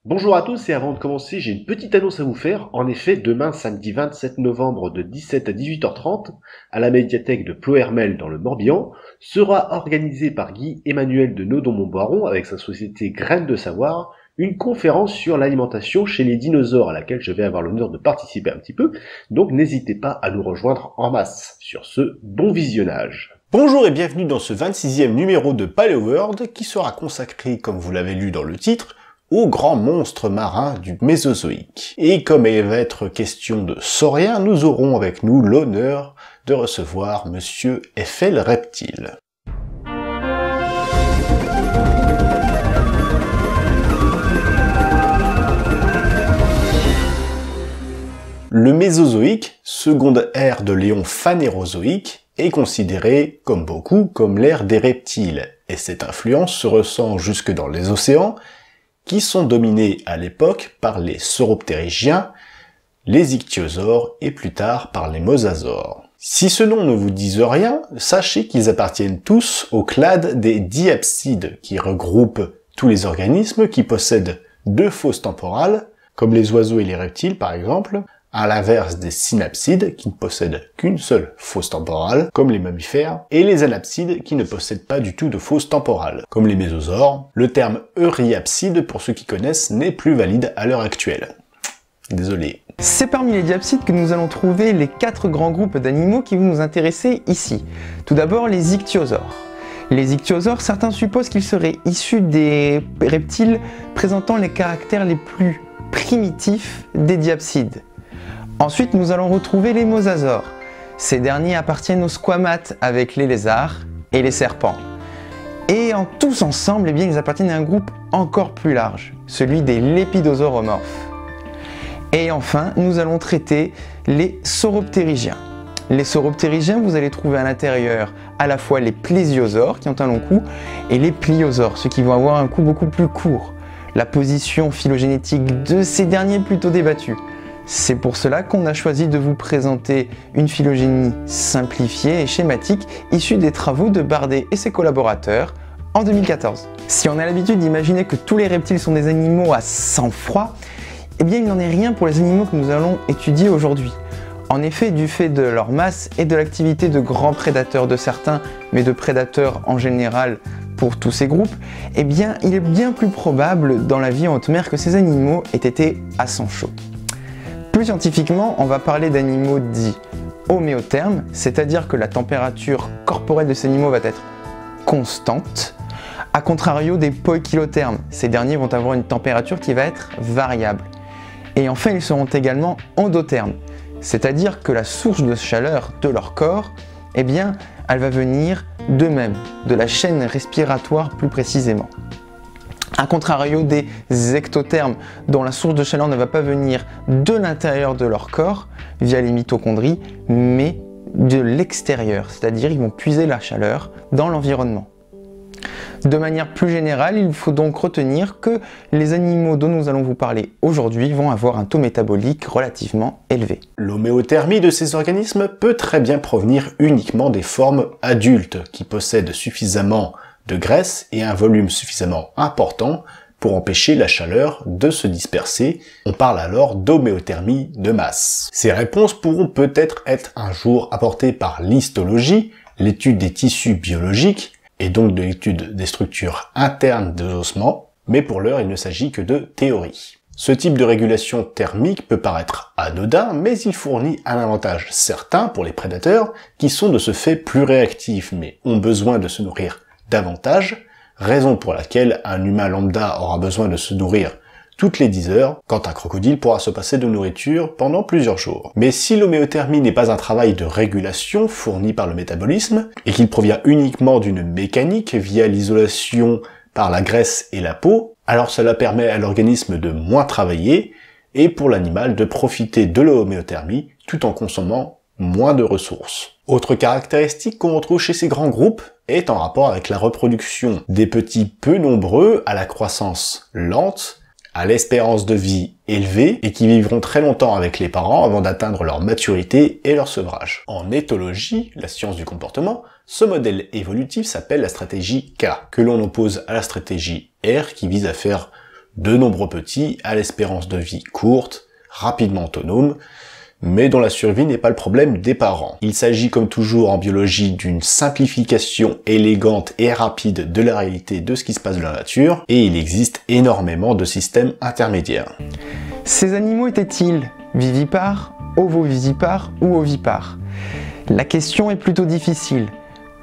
Bonjour à tous et avant de commencer, j'ai une petite annonce à vous faire. En effet, demain, samedi 27 novembre de 17 à 18h30, à la médiathèque de Ploërmel dans le Morbihan, sera organisée par Guy Emmanuel de Nodon-Montboiron avec sa société Graines de Savoir, une conférence sur l'alimentation chez les dinosaures à laquelle je vais avoir l'honneur de participer un petit peu. Donc n'hésitez pas à nous rejoindre en masse. Sur ce, bon visionnage. Bonjour et bienvenue dans ce 26e numéro de Paléoworld qui sera consacré, comme vous l'avez lu dans le titre, aux grands monstres marins du Mésozoïque. Et comme il va être question de sauriens, nous aurons avec nous l'honneur de recevoir Monsieur Eiffel Reptile. Le Mésozoïque, seconde ère de l'éon phanérozoïque, est considéré, comme beaucoup, comme l'ère des reptiles, et cette influence se ressent jusque dans les océans, qui sont dominés à l'époque par les sauroptérygiens, les ichthyosaures et plus tard par les mosasaures. Si ce nom ne vous dit rien, sachez qu'ils appartiennent tous au clade des diapsides, qui regroupent tous les organismes qui possèdent deux fosses temporales, comme les oiseaux et les reptiles par exemple, à l'inverse des synapsides qui ne possèdent qu'une seule fosse temporale, comme les mammifères, et les anapsides qui ne possèdent pas du tout de fosse temporale, comme les mésosaures. Le terme euryapside, pour ceux qui connaissent, n'est plus valide à l'heure actuelle. Désolé. C'est parmi les diapsides que nous allons trouver les 4 grands groupes d'animaux qui vont nous intéresser ici. Tout d'abord les ichthyosaures. Les ichthyosaures, certains supposent qu'ils seraient issus des reptiles présentant les caractères les plus primitifs des diapsides. Ensuite, nous allons retrouver les mosasaures. Ces derniers appartiennent aux squamates avec les lézards et les serpents. Et tous ensemble, ils appartiennent à un groupe encore plus large, celui des lépidosauromorphes. Et enfin, nous allons traiter les sauroptérygiens. Les sauroptérygiens, vous allez trouver à l'intérieur à la fois les plésiosaures qui ont un long cou et les pliosaures, ceux qui vont avoir un cou beaucoup plus court. La position phylogénétique de ces derniers est plutôt débattue. C'est pour cela qu'on a choisi de vous présenter une phylogénie simplifiée et schématique issue des travaux de Bardet et ses collaborateurs en 2014. Si on a l'habitude d'imaginer que tous les reptiles sont des animaux à sang-froid, eh bien il n'en est rien pour les animaux que nous allons étudier aujourd'hui. En effet, du fait de leur masse et de l'activité de grands prédateurs de certains, mais de prédateurs en général pour tous ces groupes, eh bien il est bien plus probable dans la vie en haute mer que ces animaux aient été à sang chaud. Plus scientifiquement, on va parler d'animaux dits homéothermes, c'est-à-dire que la température corporelle de ces animaux va être constante, à contrario des poikilothermes. Ces derniers vont avoir une température qui va être variable. Et enfin, ils seront également endothermes, c'est-à-dire que la source de chaleur de leur corps, eh bien, elle va venir d'eux-mêmes, de la chaîne respiratoire plus précisément. A contrario des ectothermes, dont la source de chaleur ne va pas venir de l'intérieur de leur corps, via les mitochondries, mais de l'extérieur, c'est-à-dire ils vont puiser la chaleur dans l'environnement. De manière plus générale, il faut donc retenir que les animaux dont nous allons vous parler aujourd'hui vont avoir un taux métabolique relativement élevé. L'homéothermie de ces organismes peut très bien provenir uniquement des formes adultes, qui possèdent suffisamment de graisse et un volume suffisamment important pour empêcher la chaleur de se disperser. On parle alors d'homéothermie de masse. Ces réponses pourront peut-être être un jour apportées par l'histologie, l'étude des tissus biologiques, et donc de l'étude des structures internes des ossements, mais pour l'heure il ne s'agit que de théorie. Ce type de régulation thermique peut paraître anodin, mais il fournit un avantage certain pour les prédateurs, qui sont de ce fait plus réactifs, mais ont besoin de se nourrir davantage, raison pour laquelle un humain lambda aura besoin de se nourrir toutes les 10 heures, quand un crocodile pourra se passer de nourriture pendant plusieurs jours. Mais si l'homéothermie n'est pas un travail de régulation fourni par le métabolisme, et qu'il provient uniquement d'une mécanique via l'isolation par la graisse et la peau, alors cela permet à l'organisme de moins travailler, et pour l'animal de profiter de l'homéothermie tout en consommant moins de ressources. Autre caractéristique qu'on retrouve chez ces grands groupes est en rapport avec la reproduction des petits peu nombreux à la croissance lente, à l'espérance de vie élevée et qui vivront très longtemps avec les parents avant d'atteindre leur maturité et leur sevrage. En éthologie, la science du comportement, ce modèle évolutif s'appelle la stratégie K, que l'on oppose à la stratégie R qui vise à faire De nombreux petits à l'espérance de vie courte, rapidement autonomes, mais dont la survie n'est pas le problème des parents. Il s'agit comme toujours en biologie d'une simplification élégante et rapide de la réalité de ce qui se passe dans la nature, et il existe énormément de systèmes intermédiaires. Ces animaux étaient-ils vivipares, ovovivipares ou ovipares? La question est plutôt difficile.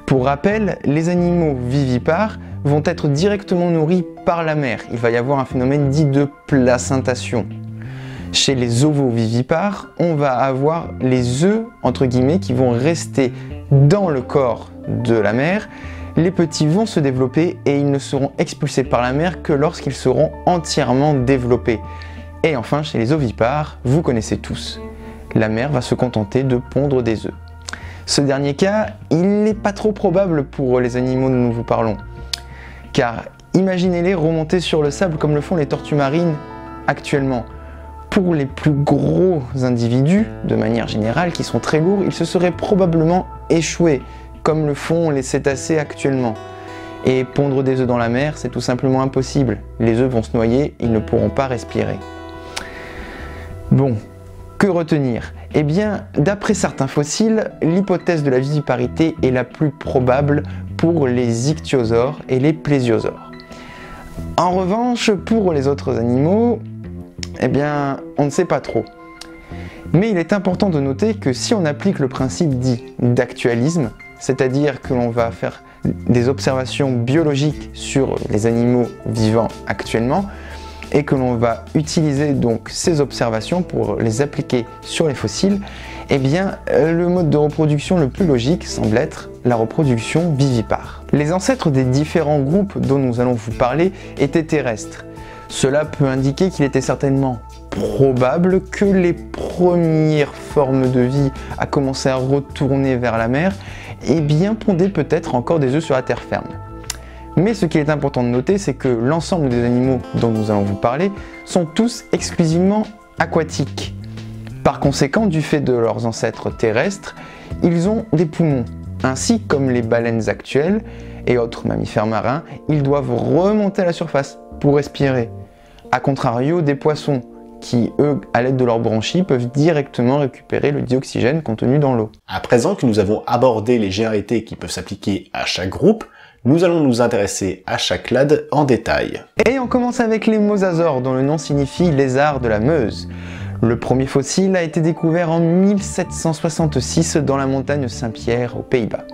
Pour rappel, les animaux vivipares vont être directement nourris par la mère. Il va y avoir un phénomène dit de placentation. Chez les ovovivipares, on va avoir les œufs, entre guillemets, qui vont rester dans le corps de la mère. Les petits vont se développer et ils ne seront expulsés par la mère que lorsqu'ils seront entièrement développés. Et enfin, chez les ovipares, vous connaissez tous, la mère va se contenter de pondre des œufs. Ce dernier cas, il n'est pas trop probable pour les animaux dont nous vous parlons. Car imaginez-les remonter sur le sable comme le font les tortues marines actuellement. Pour les plus gros individus, de manière générale, qui sont très lourds, ils se seraient probablement échoués, comme le font les cétacés actuellement. Et pondre des œufs dans la mer, c'est tout simplement impossible. Les œufs vont se noyer, ils ne pourront pas respirer. Bon, que retenir? Eh bien, d'après certains fossiles, l'hypothèse de la viviparité est la plus probable pour les ichthyosaures et les plésiosaures. En revanche, pour les autres animaux, eh bien, on ne sait pas trop. Mais il est important de noter que si on applique le principe dit d'actualisme, c'est-à-dire que l'on va faire des observations biologiques sur les animaux vivants actuellement, et que l'on va utiliser donc ces observations pour les appliquer sur les fossiles, eh bien, le mode de reproduction le plus logique semble être la reproduction vivipare. Les ancêtres des différents groupes dont nous allons vous parler étaient terrestres. Cela peut indiquer qu'il était certainement probable que les premières formes de vie à commencer à retourner vers la mer et bien pondaient peut-être encore des œufs sur la terre ferme. Mais ce qu'il est important de noter, c'est que l'ensemble des animaux dont nous allons vous parler sont tous exclusivement aquatiques. Par conséquent, du fait de leurs ancêtres terrestres, ils ont des poumons. Ainsi, comme les baleines actuelles et autres mammifères marins, ils doivent remonter à la surface pour respirer. A contrario des poissons, qui, eux, à l'aide de leurs branchies, peuvent directement récupérer le dioxygène contenu dans l'eau. À présent que nous avons abordé les généralités qui peuvent s'appliquer à chaque groupe, nous allons nous intéresser à chaque clade en détail. Et on commence avec les mosasaures, dont le nom signifie lézard de la Meuse. Le premier fossile a été découvert en 1766 dans la montagne Saint-Pierre, aux Pays-Bas.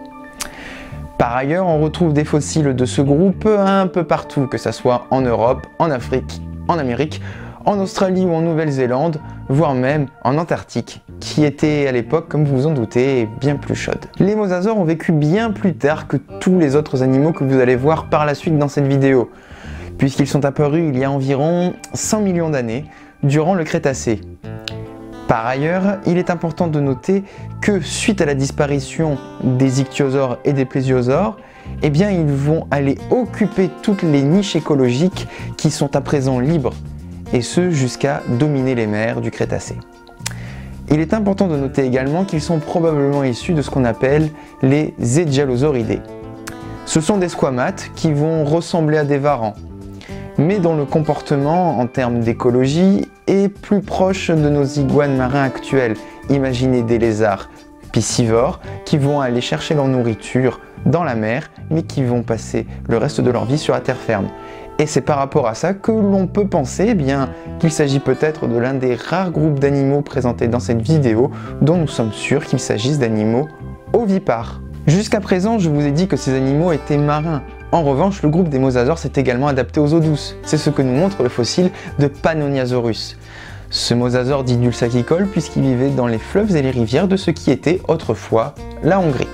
Par ailleurs, on retrouve des fossiles de ce groupe un peu partout, que ce soit en Europe, en Afrique, en Amérique, en Australie ou en Nouvelle-Zélande, voire même en Antarctique, qui était à l'époque, comme vous vous en doutez, bien plus chaude. Les mosasaures ont vécu bien plus tard que tous les autres animaux que vous allez voir par la suite dans cette vidéo, puisqu'ils sont apparus il y a environ 100 millions d'années, durant le Crétacé. Par ailleurs, il est important de noter que suite à la disparition des ichthyosaures et des plésiosaures, eh bien ils vont aller occuper toutes les niches écologiques qui sont à présent libres, et ce jusqu'à dominer les mers du Crétacé. Il est important de noter également qu'ils sont probablement issus de ce qu'on appelle les Zedjalosauridés. Ce sont des squamates qui vont ressembler à des varans, mais dont le comportement en termes d'écologie est plus proche de nos iguanes marins actuels. Imaginez des lézards piscivores qui vont aller chercher leur nourriture dans la mer, mais qui vont passer le reste de leur vie sur la terre ferme. Et c'est par rapport à ça que l'on peut penser qu'il s'agit peut-être de l'un des rares groupes d'animaux présentés dans cette vidéo, dont nous sommes sûrs qu'il s'agisse d'animaux ovipares. Jusqu'à présent, je vous ai dit que ces animaux étaient marins. En revanche, le groupe des mosasaures s'est également adapté aux eaux douces. C'est ce que nous montre le fossile de Pannoniasaurus. Ce mosasaure dit dulsacicole puisqu'il vivait dans les fleuves et les rivières de ce qui était autrefois la Hongrie.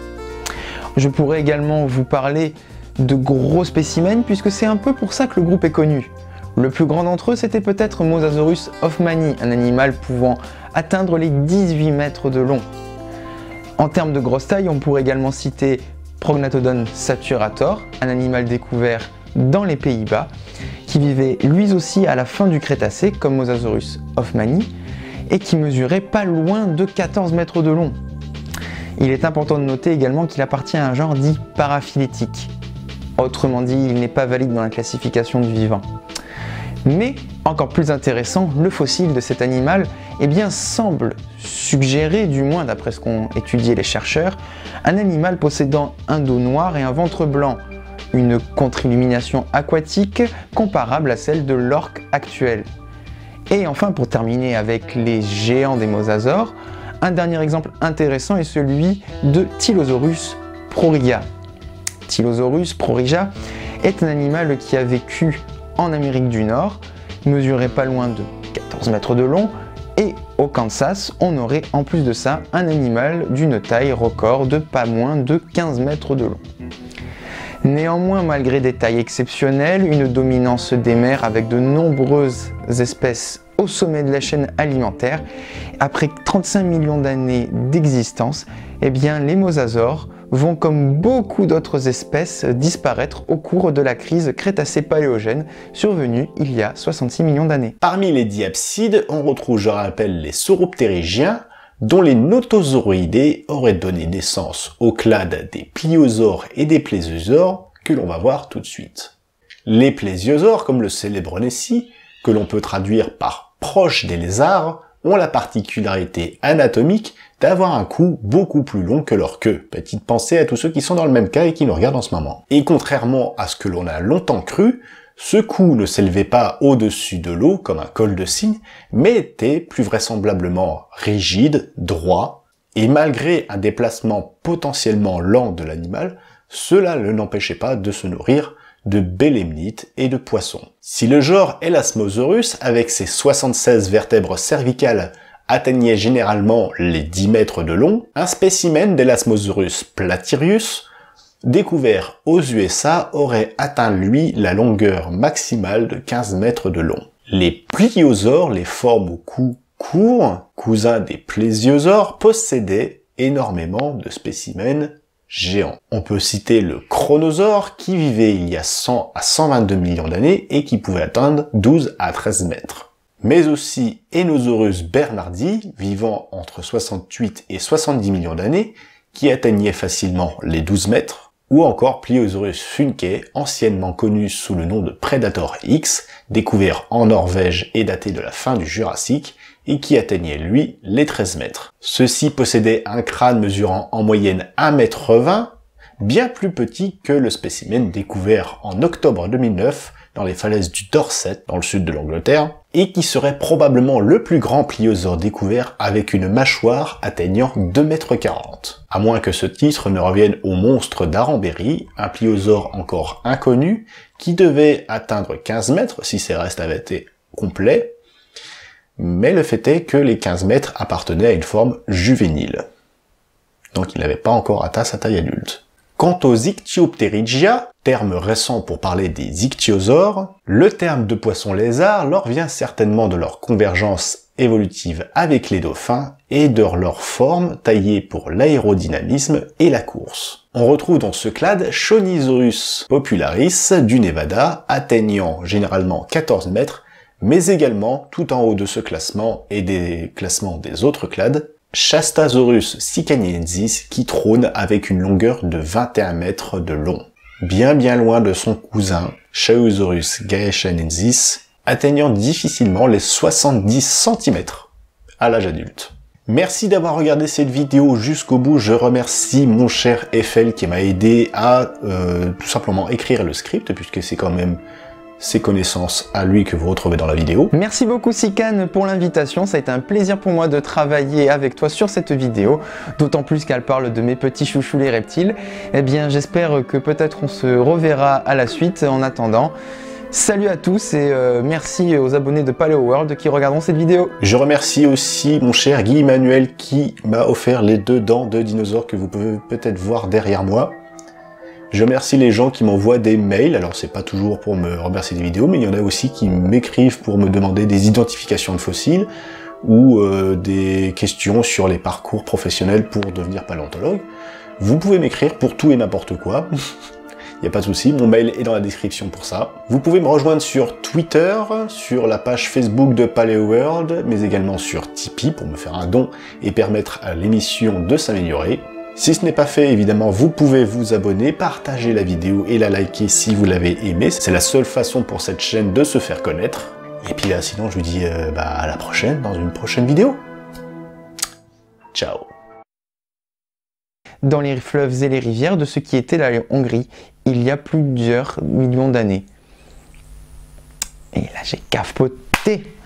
Je pourrais également vous parler de gros spécimens puisque c'est un peu pour ça que le groupe est connu. Le plus grand d'entre eux, c'était peut-être Mosasaurus hoffmanni, un animal pouvant atteindre les 18 mètres de long. En termes de grosse taille, on pourrait également citer Prognathodon saturator, un animal découvert dans les Pays-Bas, qui vivait lui aussi à la fin du Crétacé, comme Mosasaurus hoffmanni, et qui mesurait pas loin de 14 mètres de long. Il est important de noter également qu'il appartient à un genre dit paraphylétique. Autrement dit, il n'est pas valide dans la classification du vivant. Mais, encore plus intéressant, le fossile de cet animal semble suggérer, du moins d'après ce qu'ont étudié les chercheurs, un animal possédant un dos noir et un ventre blanc, une contre-illumination aquatique comparable à celle de l'orque actuel. Et enfin, pour terminer avec les géants des mosasaures, un dernier exemple intéressant est celui de Tylosaurus proriga. Tylosaurus proriga est un animal qui a vécu en Amérique du Nord, mesurait pas loin de 14 mètres de long, et au Kansas, on aurait en plus de ça un animal d'une taille record de pas moins de 15 mètres de long. Néanmoins, malgré des tailles exceptionnelles, une dominance des mers avec de nombreuses espèces au sommet de la chaîne alimentaire, après 35 millions d'années d'existence, les mosasaures vont, comme beaucoup d'autres espèces, disparaître au cours de la crise Crétacé-Paléogène survenue il y a 66 millions d'années. Parmi les diapsides, on retrouve, je rappelle, les sauroptérygiens, dont les notosauroïdés auraient donné naissance au clade des pliosaures et des plésiosaures, que l'on va voir tout de suite. Les plésiosaures, comme le célèbre Nessie, que l'on peut traduire par proche des lézards, ont la particularité anatomique d'avoir un cou beaucoup plus long que leur queue. Petite pensée à tous ceux qui sont dans le même cas et qui nous regardent en ce moment. Et contrairement à ce que l'on a longtemps cru, ce cou ne s'élevait pas au-dessus de l'eau comme un col de cygne, mais était plus vraisemblablement rigide, droit, et malgré un déplacement potentiellement lent de l'animal, cela ne l'empêchait pas de se nourrir de bélémnites et de poissons. Si le genre Elasmosaurus, avec ses 76 vertèbres cervicales, atteignait généralement les 10 mètres de long, un spécimen d'Elasmosaurus platyrus, découvert aux USA, aurait atteint lui la longueur maximale de 15 mètres de long. Les pliosaures, les formes au cou court, cousins des plésiosaures, possédaient énormément de spécimens géants. On peut citer le chronosaure qui vivait il y a 100 à 122 millions d'années et qui pouvait atteindre 12 à 13 mètres. Mais aussi Enosaurus bernardi, vivant entre 68 et 70 millions d'années, qui atteignait facilement les 12 mètres, ou encore Pliosaurus funke, anciennement connu sous le nom de Predator X, découvert en Norvège et daté de la fin du Jurassique, et qui atteignait lui les 13 mètres. Ceux-ci possédaient un crâne mesurant en moyenne 1,20 m, bien plus petit que le spécimen découvert en octobre 2009 dans les falaises du Dorset, dans le sud de l'Angleterre, et qui serait probablement le plus grand pliosaure découvert avec une mâchoire atteignant 2,40 m. À moins que ce titre ne revienne au monstre d'Arenberry, un pliosaure encore inconnu, qui devait atteindre 15 mètres si ses restes avaient été complets, mais le fait est que les 15 mètres appartenaient à une forme juvénile. Donc il n'avait pas encore atteint sa taille adulte. Quant aux Ichthyopterygia, terme récent pour parler des ichthyosaures, le terme de poisson-lézard leur vient certainement de leur convergence évolutive avec les dauphins et de leur forme taillée pour l'aérodynamisme et la course. On retrouve dans ce clade Shonisaurus popularis du Nevada, atteignant généralement 14 mètres, mais également, tout en haut de ce classement et des classements des autres clades, Shastasaurus sicaniensis qui trône avec une longueur de 21 mètres de long, bien loin de son cousin Chaosaurus gaechanensis, atteignant difficilement les 70 cm à l'âge adulte. Merci d'avoir regardé cette vidéo jusqu'au bout. Je remercie mon cher Eiffel qui m'a aidé à tout simplement écrire le script, puisque c'est quand même ses connaissances à lui que vous retrouvez dans la vidéo. Merci beaucoup Sican pour l'invitation, ça a été un plaisir pour moi de travailler avec toi sur cette vidéo, d'autant plus qu'elle parle de mes petits chouchous les reptiles. Eh bien j'espère que peut-être on se reverra à la suite. En attendant, salut à tous et merci aux abonnés de Paleoworld qui regarderont cette vidéo. Je remercie aussi mon cher Guy Emmanuel qui m'a offert les 2 dents de dinosaures que vous pouvez peut-être voir derrière moi. Je remercie les gens qui m'envoient des mails, alors c'est pas toujours pour me remercier des vidéos, mais il y en a aussi qui m'écrivent pour me demander des identifications de fossiles ou des questions sur les parcours professionnels pour devenir paléontologue. Vous pouvez m'écrire pour tout et n'importe quoi, il n'y a pas de souci, mon mail est dans la description pour ça. Vous pouvez me rejoindre sur Twitter, sur la page Facebook de Paleoworld, mais également sur Tipeee pour me faire un don et permettre à l'émission de s'améliorer. Si ce n'est pas fait, évidemment, vous pouvez vous abonner, partager la vidéo et la liker si vous l'avez aimée. C'est la seule façon pour cette chaîne de se faire connaître. Et puis sinon je vous dis à la prochaine, dans une prochaine vidéo. Ciao. Dans les fleuves et les rivières de ce qui était la Hongrie, il y a plusieurs millions d'années. Et là j'ai capoté.